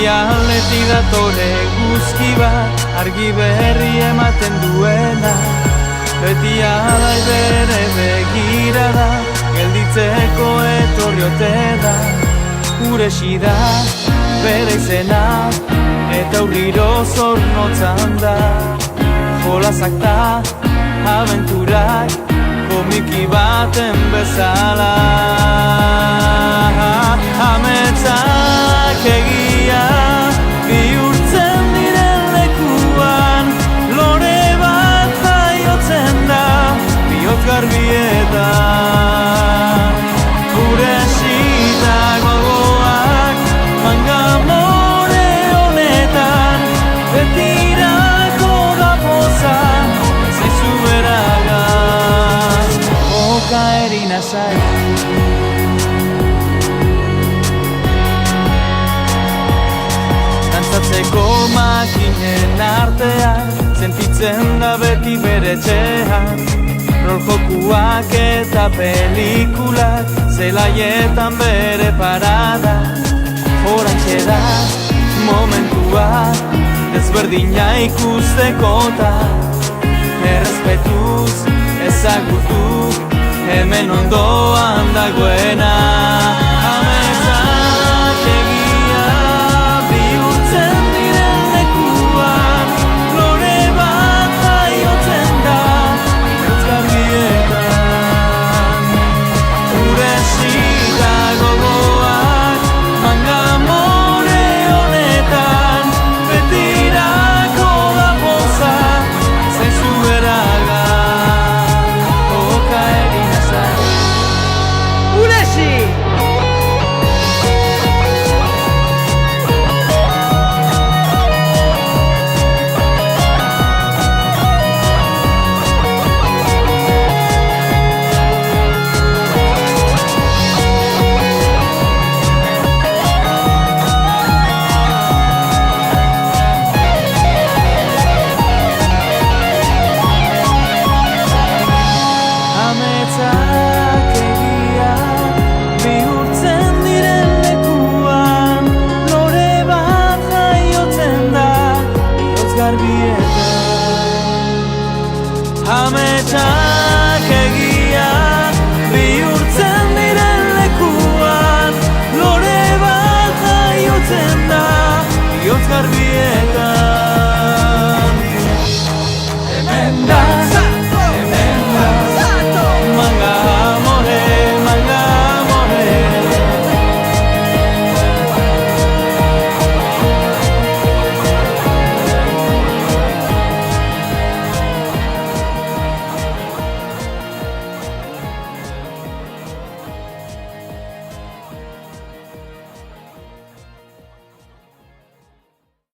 aldetik datore guzki bat, argi berri ematen duena. Beti alai bere begirada, gelditzeko etorri ote da. Uresi da, bere izena, eta urriro zornotzan da. Jolasak da, abenturak, komiki baten bezala. Ametsak egia bihurtzen diren lekuan, lore bat jaiotzen da, bihotz garbietan. Uresita gogoak, mangamore honetan, betirako da poza, zaizu beraga, boka erina zai. Dantzatzeko makinen artean, sentitzen da beti bere etxean. Rol jokuak eta pelikulak, zelaietan bere parada. Horantxe da momentua, ezberdina ikusteko-ta. Errespetuz ezagutu, hemen ondoan dagoena.